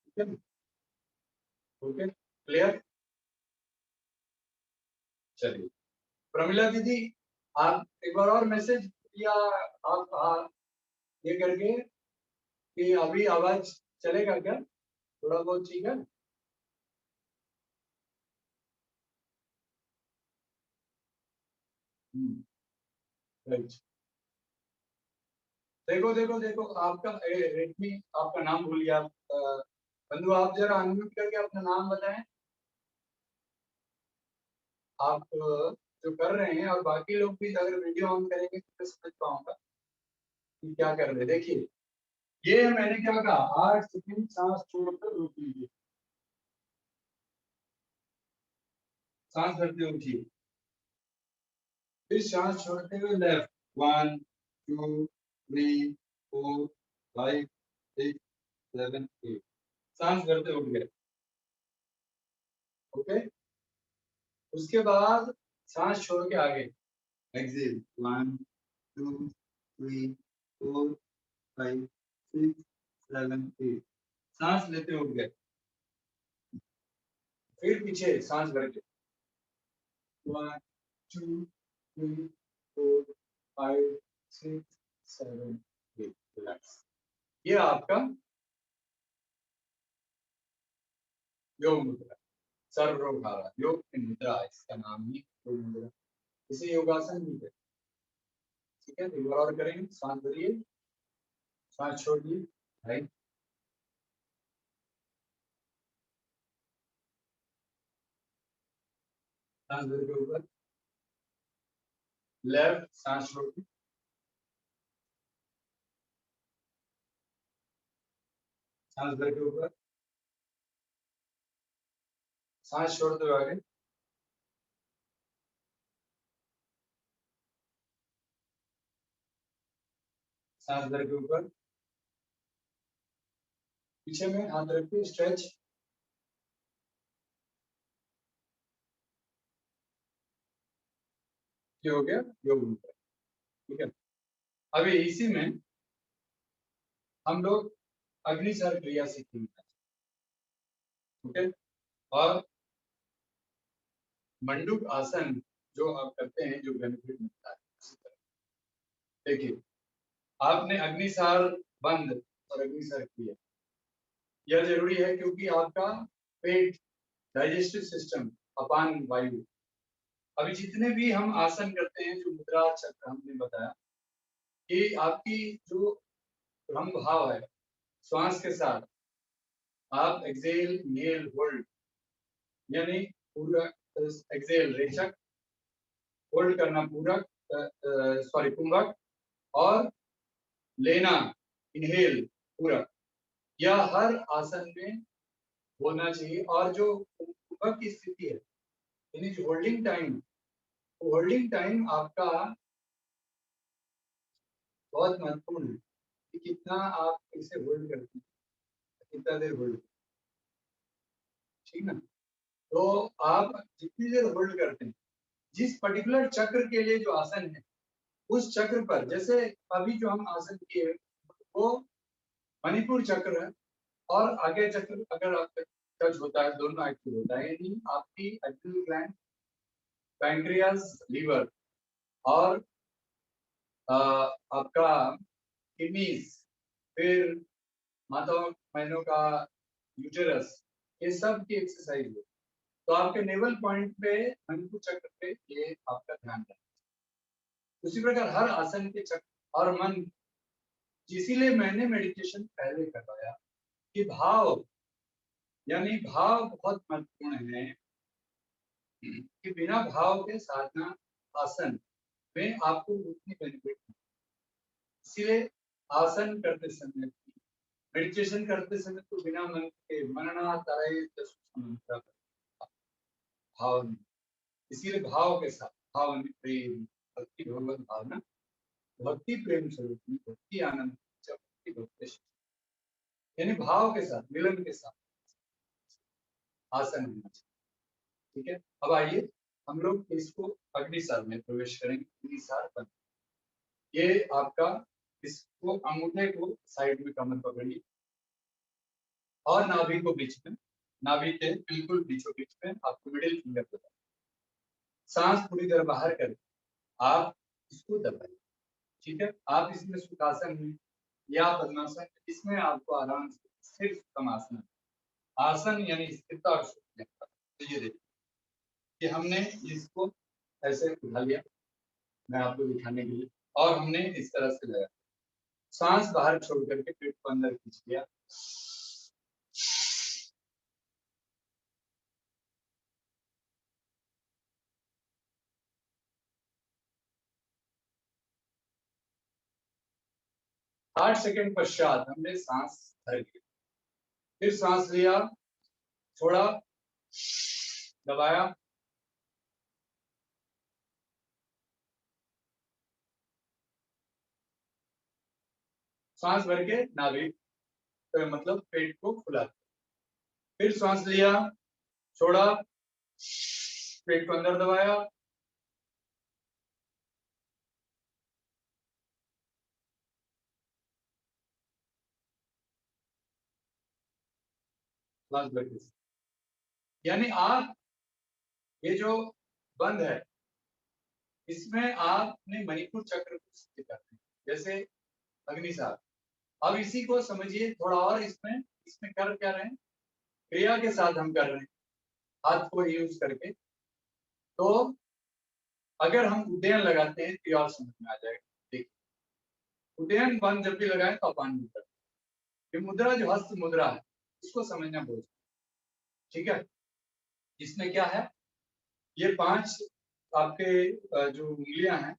ठीक है। Okay, clear. चलिए, प्रमिला दीदी, आप एक बार और मैसेज किया आप, ये करके कि अभी आवाज चलेगा क्या, थोड़ा बहुत, ठीक है। राइट। देखो देखो देखो, आपका रेडमी, आपका नाम भूल गया। बंधु, आप जरा अनम्यूट करके अपना नाम बताएं। आप जो कर रहे हैं, और बाकी लोग भी अगर वीडियो ऑन करेंगे तो मैं समझ पाऊंगा कि क्या कर रहे हैं। देखिए, ये मैंने क्या कहा, 8 सेकंड सांस छोड़कर रोक लीजिए, सांस भरते हुए उठिए, फिर सांस छोड़ते हुए लेफ्ट, 1 2 3 4 5 6 7 8, सांस भरते उठ गए। ओके, उसके बाद सांस छोड़ के आगे, एक्सेल, 1 2 3 4 5 6 7 8, सांस लेते उठ गए, फिर पीछे सांस भर के, 1 2 3 4 5 6 7 8, रिलैक्स। ये आपका योग मुद्रा, सर्वरोगहारा योग की मुद्रा, इसका नाम ही योग मुद्रा, इसे योगासन भी कहते हैं। ठीक है, एक बार और करेंगे, सांस भरिए, सांस छोड़िए, राइट, सांस भर के ऊपर, लेफ्ट, सांस छोड़ के, सांस भर के ऊपर, सांस छोड़ते हुए आगे, सांस भर के ऊपर, पीछे में हाथ रख के स्ट्रेच, ये हो गया योग मुद्रा। ठीक है, अभी इसी में हम लोग अग्निसर क्रिया सीखेंगे। ठीक है, और मंडूक आसन जो आप करते हैं, जो बेनिफिट मिलता है उसी तरह। देखिए, आपने अग्निसार बंद और अग्निसार क्रिया, यह जरूरी है क्योंकि आपका पेट, डाइजेस्टिव सिस्टम, अपान वायु, अभी जितने भी हम आसन करते हैं, जो मुद्रा चक्र हमने बताया, कि आपकी जो ब्रह्म भाव है, श्वास के साथ आप एक्सेल, इनहेल, होल्ड, यानी पूरक, एक्सेल रेचक, होल्ड करना पूरक, सॉरी कुंभक, और लेना इनहेल पूरक, यह हर आसन में होना चाहिए। और जो कुंभक की स्थिति है, यानी जो होल्डिंग टाइम, वो होल्डिंग टाइम आपका बहुत महत्वपूर्ण है कि कितना आप इसे होल्ड करते हैं, कितना देर होल्ड, ठीक ना। तो आप जितनी देर होल्ड करते हैं, जिस पर्टिकुलर चक्र के लिए जो आसन है, उस चक्र पर, जैसे अभी जो हम आसन किए वो मणिपुर चक्र है, और आगे चक्र अगर आपका टच होता है, दोनों एक्टिव होता है, यानी आपकी एड्रिनल ग्लैंड, पैंक्रियास, लीवर, और आपका किडनीज, फिर माताओं बहनों का यूटेरस, ये सब की एक्सरसाइज है। तो आपके नेवल पॉइंट पे, मणिपुर चक्र पे ये आपका ध्यान रखें। उसी प्रकार हर आसन के चक्र और मन, इसीलिए मैंने मेडिटेशन पहले करवाया कि भाव, यानी भाव बहुत महत्वपूर्ण है, कि बिना भाव के साधना आसन में आपको उतनी बेनिफिट नहीं। इसीलिए आसन करते समय, मेडिटेशन करते समय तो बिना मन के, मनना तारे भाव नहीं, इसीलिए भाव के साथ, भाव में प्रेम, भक्ति, भगवत भावना, भक्ति प्रेम स्वरूप में, भक्ति आनंद, भक्ति भक्ति, यानी भाव के साथ, मिलन के साथ आसन होना चाहिए। ठीक है, अब आइए हम लोग इसको अग्निसार में प्रवेश करेंगे। अग्निसार बंद, ये आपका, इसको अंगूठे को साइड में कमर पकड़िए और नाभि को बीच में, नाभि के बिल्कुल बीचों बीच में आपको मिडिल फिंगर को, सांस पूरी तरह बाहर करके आप इसको दबाइए। ठीक है, आप इसमें सुखासन में या पद्मासन, इसमें आपको आराम से स्थिर सुखमासन, आसन यानी स्थिरता और सुख। तो ये देखिए कि हमने इसको ऐसे उठा लिया, मैं आपको दिखाने के लिए, और हमने इस तरह से लगाया, सांस बाहर छोड़ करके पेट को अंदर खींच लिया, आठ सेकंड पश्चात हमने सांस भर लिया, फिर सांस लिया, छोड़ा, दबाया, सांस भर के नाभि, तो मतलब पेट को खुला, फिर सांस लिया, छोड़ा, पेट को अंदर दबाया, सांस भर के, यानी आप ये जो बंद है, इसमें आपने मणिपुर चक्र को सिद्ध करते हैं, जैसे अग्निसार। अब इसी को समझिए थोड़ा और, इसमें इसमें कर क्या रहे हैं, क्रिया के साथ हम कर रहे हैं, हाथ को यूज करके। तो अगर हम उड्डयन लगाते हैं तो और समझ में आ जाएगा। देखिए, उड्डयन बंद जब भी लगाए तो अपान मुद्रा, ये मुद्रा जो हस्त मुद्रा है, इसको समझना बहुत, ठीक है। इसमें क्या है, ये पांच आपके जो उंगलियां हैं,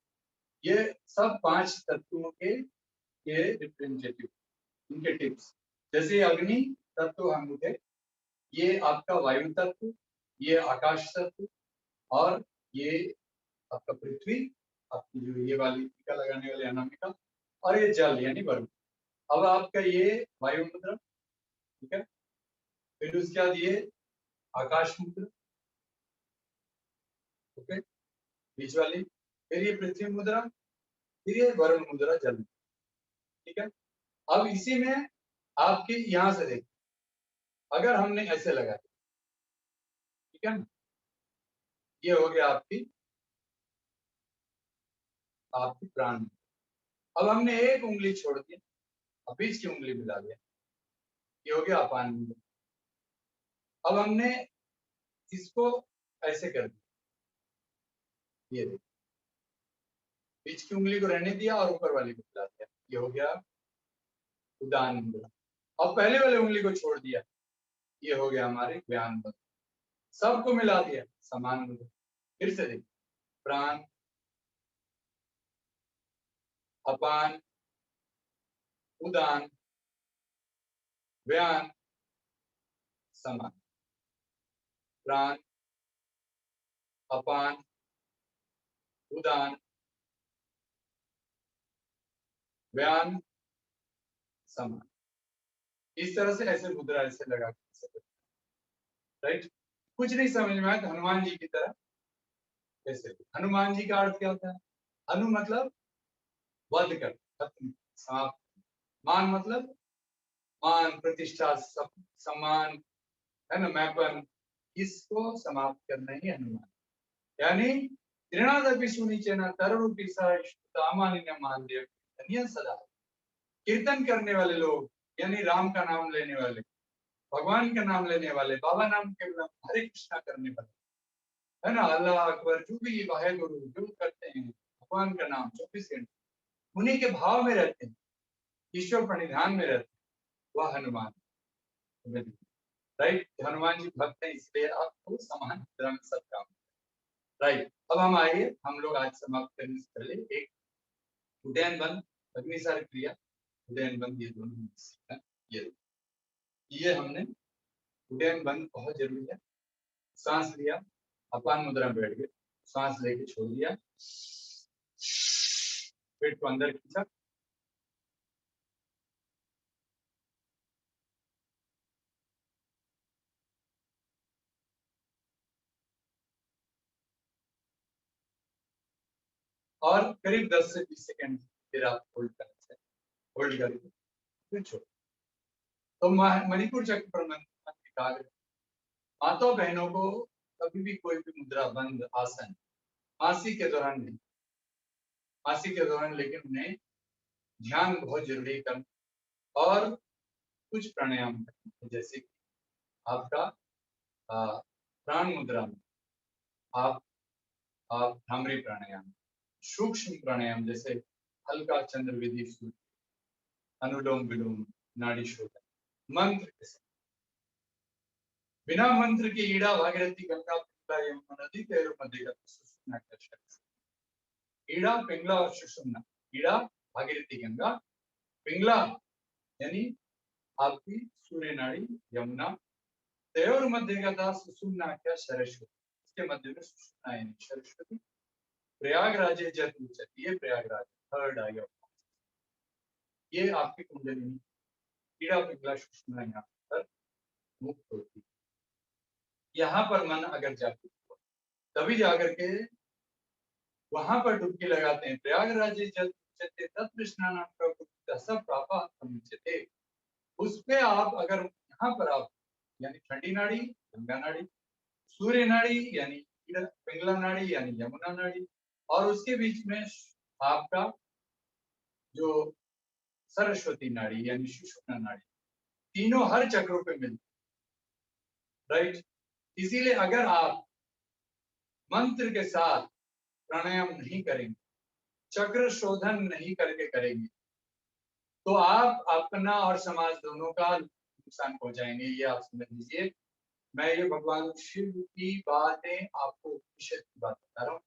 ये सब पांच तत्वों के ये रिप्रेजेंटेटिव, इनके टिप्स, जैसे अग्नि तत्व अंगूठे, ये आपका वायु तत्व, ये आकाश तत्व, और ये आपका पृथ्वी, आपकी जो ये वाली टीका लगाने वाले अनामिका, और ये जल यानी वरुण। अब आपका ये वायु मुद्रा, ठीक है। फिर उसके बाद ये आकाश मुद्रा, ओके, बीच वाली। फिर ये पृथ्वी मुद्रा, फिर ये वरुण मुद्रा, जल, ठीक है। अब इसी में आपके यहां से देखिए, अगर हमने ऐसे लगाया, ठीक है ना, ये हो गया आपकी आपकी प्राण। अब हमने एक उंगली छोड़ दी, अब बीच की उंगली मिला दिया, ये हो गया अपान मुद्रा। अब हमने इसको ऐसे कर दिया, ये देखिए, बीच की उंगली को रहने दिया और ऊपर वाली को मिला दिया, ये हो गया उदान मुद्रा। अब पहले वाले उंगली को छोड़ दिया, ये हो गया हमारे व्यान मुद्रा। सबको मिला दिया, समान मुद्रा। फिर से देखिए, प्राण, अपान, उदान, व्यान, समान। प्राण, अपान, उदान, व्यान, समान। इस तरह से ऐसे मुद्रा ऐसे लगा के, राइट। कुछ नहीं समझ में आया तो हनुमान जी की तरह ऐसे। हनुमान जी का अर्थ क्या होता है? हनु मतलब वध कर, खत्म, समाप्त। मान मतलब मान, प्रतिष्ठा, सम्मान, है ना, मैपन, इसको समाप्त करना ही हनुमान। यानी त्रिणादपि सुनिचेन तरुरूपी सामान्य मान देव धन्य सदा। कीर्तन करने वाले लोग यानी राम का नाम लेने वाले, भगवान का नाम लेने वाले, बाबा नाम के हरे कृष्णा करने वाले, है ना, अल्लाह अकबर, जो भी वाहे गुरु जो करते हैं भगवान का नाम 24 घंटे, उन्हीं के भाव में रहते हैं, ईश्वर प्रणिधान में रहते हैं, वह हनुमान, राइट। हनुमान जी भक्त हैं, इसलिए आपको समान मुद्रा में सब काम, राइट। अब हम आइए, हम लोग आज समाप्त करने से पहले एक उदयन बंद, अग्निसार क्रिया, उदयन बंद, ये दोनों सीखना। ये हमने उदयन बंद बहुत जरूरी है। सांस लिया, अपान मुद्रा में बैठ गए, सांस लेके छोड़ दिया, पेट को अंदर खींचा, और करीब 10 से 20 सेकंड फिर आप होल्ड करते हैं, होल्ड करके फिर छोड़। तो मणिपुर चक्र प्रबंधन एकाग्र, माताओं बहनों को कभी भी कोई भी मुद्रा बंद आसन मासिक के दौरान नहीं, मासिक के दौरान लेकिन उन्हें ध्यान बहुत जरूरी करना और कुछ प्राणायाम करना, जैसे कि आपका प्राण मुद्रा में आप भ्रामरी प्राणायाम, सूक्ष्म प्राणायाम जैसे हल्का चंद्र विधि, अनुलोम विलोम, नाड़ी शोधन, मंत्र के साथ, बिना मंत्र के ईड़ा भागीरथी गंगा पिंगला यमुना नदी तेरु मध्य का सुषुम्ना का, ईड़ा पिंगला और सुषुम्ना, ईड़ा भागीरथी गंगा, पिंगला यानी आपकी सूर्य नाड़ी यमुना, तयोर मध्य का था सुषुम्ना क्या सरस्वती, इसके मध्य में सुषुम्ना यानी सरस्वती, प्रयागराज जत उच्चति, ये प्रयागराज थर्ड आई ऑफ, ये आपकी कुंडलिनी, ईड़ा पिंगला सुषुम्ना यहाँ पर मुक्त होती है। यहाँ पर मन अगर जागृत हो तभी जाकर के वहां पर डुबकी लगाते हैं। प्रयागराज जल उच्चते तत्र स्नानं प्रभुतः सब प्रापा समुच्यते, उस पे आप अगर यहाँ पर आप यानी ठंडी नाड़ी गंगा नाड़ी, सूर्य नाड़ी यानी पिंगला नाड़ी यानी यमुना नाड़ी, और उसके बीच में आपका जो सरस्वती नाड़ी यानी सुषुम्ना नाड़ी, तीनों हर चक्रों पे मिलती, राइट। इसीलिए अगर आप मंत्र के साथ प्राणायाम नहीं करेंगे, चक्र शोधन नहीं करके करेंगे, तो आप अपना और समाज दोनों का नुकसान पहुंचाएंगे। ये आप समझ लीजिए। मैं ये भगवान शिव की बातें आपको उपनिषद की बात बता रहा हूँ।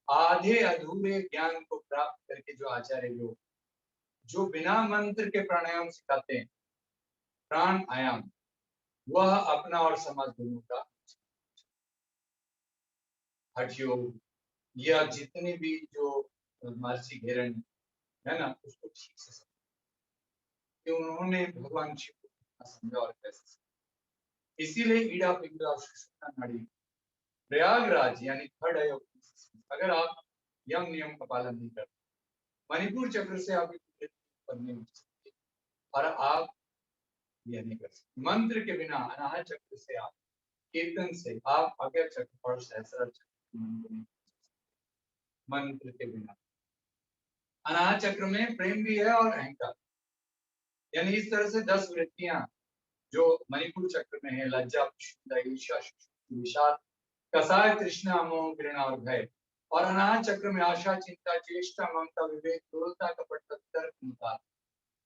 आधे अधूरे ज्ञान को प्राप्त करके जो आचार्य लोग जो बिना मंत्र के प्राणायाम सिखाते हैं, प्राण आयाम, वह अपना और समाज दोनों का हठयोग या जितने भी जो महर्षि घेरन है ना, उसको ठीक से समझ कि उन्होंने भगवान शिव को कितना समझा और कैसे। इसीलिए ईड़ा पिंगला सुषुम्ना नाड़ी प्रयागराज यानी थर्ड आई ऑफ, अगर आप यम नियम का पालन नहीं करते, मणिपुर चक्र से आप नहीं उठ सकते और आप यह नहीं कर सकते। मंत्र के बिना अनाहत चक्र से आप, कीर्तन से आप अगर चक्र और सहस्त्र चक्र नहीं, मंत्र के बिना। अनाहत चक्र में प्रेम भी है और अहंकार, यानी इस तरह से 10 वृत्तियां जो मणिपुर चक्र में है, लज्जा, ईर्ष्या, विषाद, कसाय, तृष्णा, मोह, घृणा और भय। और अनाहत चक्र में आशा, चिंता, चेष्टा, ममता, विवेक, क्रूरता, कपट, तर्क, मुता।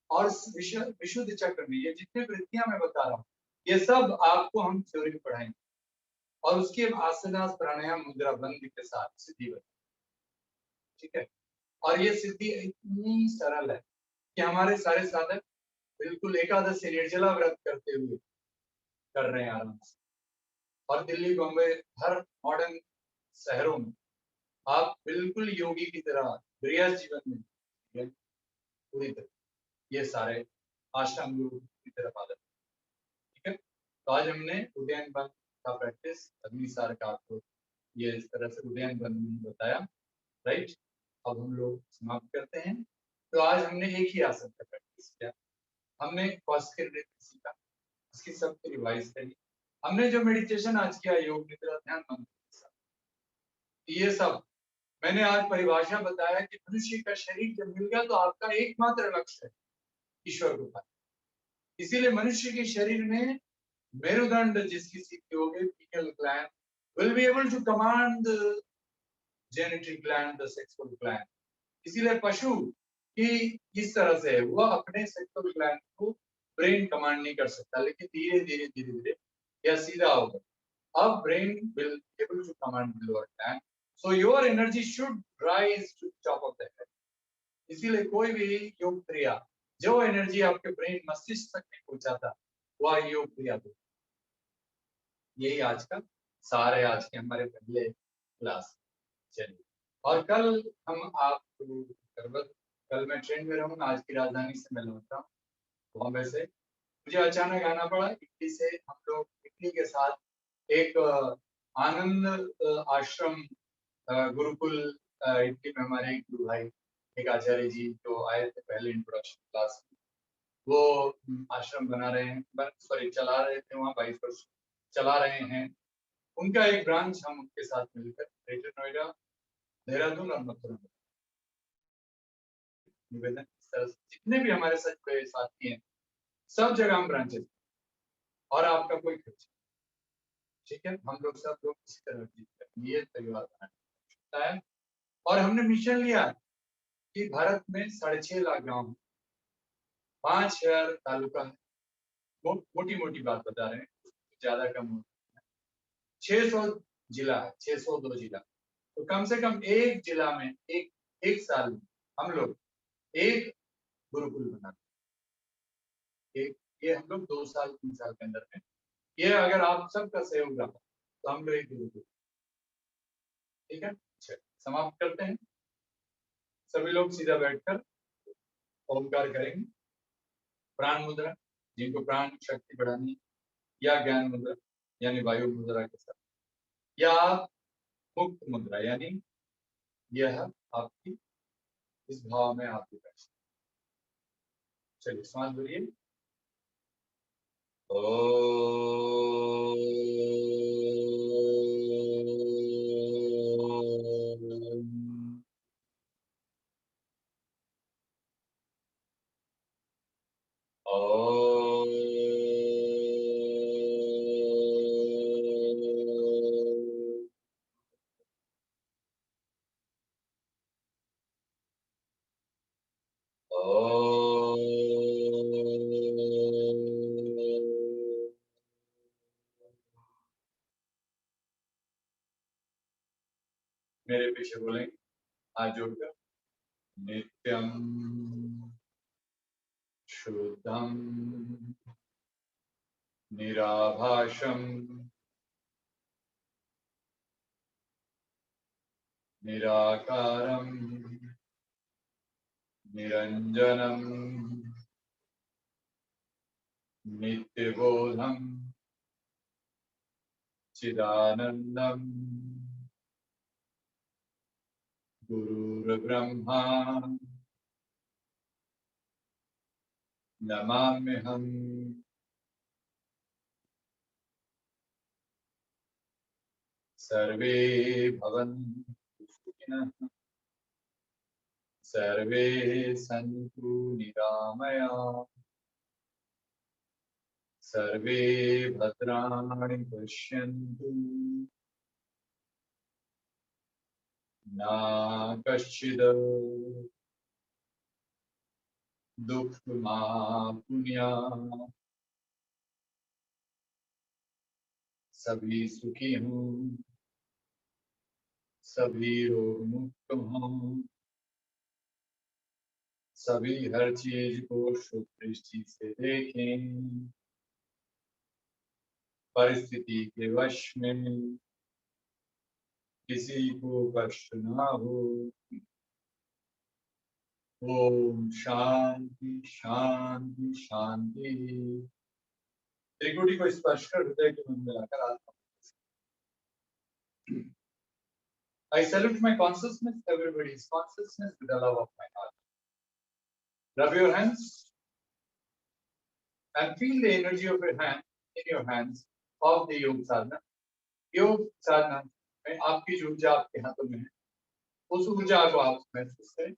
और विशुद्ध चक्र में ये जितने वृत्तियां मैं बता रहा हूँ, ये सब आपको हम थ्योरी में पढ़ाएंगे और उसके आसनास, प्राणायाम, मुद्रा बंद के साथ सिद्धि बता, ठीक है। और ये सिद्धि इतनी सरल है कि हमारे सारे साधक बिल्कुल एकादशी निर्जला व्रत करते हुए कर रहे हैं आराम से। और दिल्ली, बम्बई, हर मॉडर्न शहरों में आप बिल्कुल योगी की तरह गृहस्थ जीवन में पूरी तरह ये सारे आश्रम योग की तरह पालन, ठीक है। तो आज हमने उदयन बंद का प्रैक्टिस अग्निसार का आपको ये इस तरह से उदयन बंद में बताया, राइट। अब हम लोग समाप्त करते हैं। तो आज हमने एक ही आसन का प्रैक्टिस किया, हमने कौशिक नृत्य सीखा, इसकी सबकी रिवाइज करी। हमने जो मेडिटेशन आज किया, योग निद्रा ध्यान मंत्र के साथ, ये सब मैंने आज परिभाषा बताया कि मनुष्य का शरीर जब मिल गया तो आपका एकमात्र लक्ष्य है ईश्वर को पाना। इसीलिए मनुष्य के शरीर में मेरुदंड जिसकी स्थिति हो गई, pineal gland will be able to command the genital gland, the sexual gland। इसीलिए पशु की इस तरह से वह अपने सेक्सुअल ग्लैंड को ब्रेन कमांड नहीं कर सकता, लेकिन धीरे धीरे धीरे धीरे यह सीधा होगा। अब brain will able to command the lower gland, so your energy should rise to top of the head. इसीलिए कोई भी योग क्रिया जो एनर्जी आपके ब्रेन मस्तिष्क तक नहीं पहुंचाता, वह योग क्रिया दो। यही आज का सार है, आज के हमारे पहले क्लास। चलिए, और कल हम आपको कल मैं ट्रेन में रहूंगा, आज की राजधानी से मैं लौट रहा हूँ बॉम्बे से। मुझे अचानक आना पड़ा इटली से। हम लोग इटली के साथ एक आनंद आश्रम गुरुकुल इटली में हमारे एक गुरु भाई, एक आचार्य जी जो आए थे पहले इंट्रोडक्शन क्लास में, वो आश्रम बना रहे हैं, सॉरी चला रहे थे वहाँ 22 वर्ष चला रहे हैं। उनका एक ब्रांच हम उनके साथ मिलकर ग्रेटर नोएडा, देहरादून और मथुरा में निवेदन, इस तरह से जितने भी हमारे साथ जुड़े साथी हैं सब जगह हम ब्रांचेस और आपका कोई खर्च, ठीक है। हम लोग सब लोग इसी तरह ये परिवार बनाना है। और हमने मिशन लिया कि भारत में 6.5 लाख गांव, 5,000 तालुका है। मोटी मोटी बात बता रहे हैं, ज्यादा कम हो, 600 जिला है, 602 जिला। तो कम से कम एक जिला में एक साल में हम लोग एक गुरुकुल बनाते, एक ये हम लोग 2 साल 3 साल के अंदर में, ये अगर आप सबका सहयोग रहा तो हम लोग एक गुरुकुल, ठीक है। समाप्त करते हैं। सभी लोग सीधा बैठकर ओमकार करेंगे। प्राण मुद्रा, जिनको प्राण शक्ति बढ़ानी, या ज्ञान मुद्रा यानी वायु मुद्रा के साथ, या आप मुक्त मुद्रा यानी यह आपकी इस भाव में आपकी बैठ। चलिए सांस भरिए। मेरे पीछे बोलेंगे हाथ जोड़कर, नित्यम शुद्धम निराभाषम निराकारम निरंजनम नित्यबोधम चिदानंदम गुरुर्ब्रह्मा नमाम्यहम्। सर्वे भवन्तु सुखिनः सर्वे सन्तु निरामयाः सर्वे भद्राणि पश्यन्तु मा कश्चित् दुःखमाप्नुयात्। सभी सुखी हों सभी रोग मुक्त हों सभी हर चीज को शुभ दृष्टि से देखें परिस्थिति के वश में किसी को कष्ट ना हो। ओम शांति शांति शांति। त्रिकुटी को स्पर्श कर हृदय के मन में लाकर आत्मा। I salute my consciousness, everybody's consciousness with the love of my heart. Rub your hands and feel the energy of your hand in your hands of the योग साधना। योग साधना में आपकी जो ऊर्जा आपके हाथों में है उस ऊर्जा को आप महसूस करें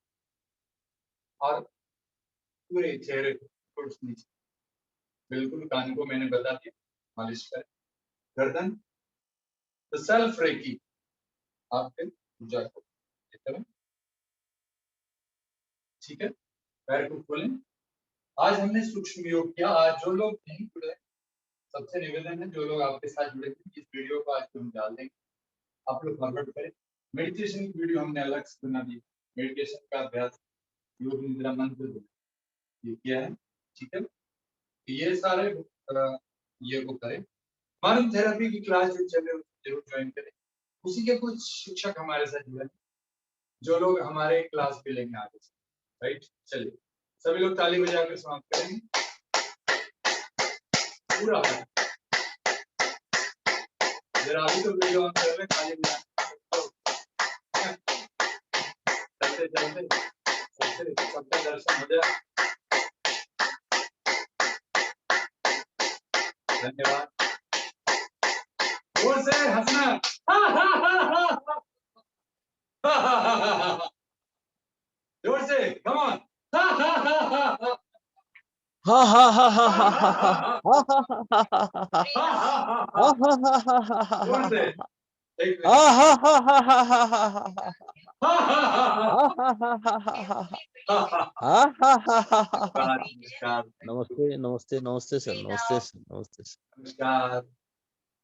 और पूरे चेहरे को नीचे बिल्कुल कान को मैंने बता दिया मालिश करें। गर्दन तो सेल्फ रेकी आपके ऊर्जा को करें। ठीक है, पैर को खोलें। आज हमने सूक्ष्म योग किया। आज जो लोग नहीं जुड़े सबसे निवेदन है जो लोग आपके साथ जुड़े थे इस वीडियो को आज हम डाल देंगे, आप लोग फॉरवर्ड करें। मेडिटेशन की वीडियो हमने अलग से बना दी। मेडिटेशन का अभ्यास योग निद्रा मंत्र ये किया है। ठीक है, ये सारे ये को करें। मन थेरेपी की क्लास जो चल रही है जरूर ज्वाइन करें। उसी के कुछ शिक्षक हमारे साथ जुड़े जो लोग हमारे क्लास पे लेंगे आगे से। राइट, चलिए सभी लोग ताली बजाकर समाप्त करेंगे पूरा। जरा अभी तो वीडियो ऑन कर रहे हैं, ताली बजा चलते चलते सबका दर्शन हो जाए। धन्यवाद। जोर से हंसना। जोर से come on. Ha ha ha ha ha ha ha ha जोर से एक नमस्ते नमस्ते नमस्ते सर, नमस्ते सर, नमस्ते सर। नमस्कार।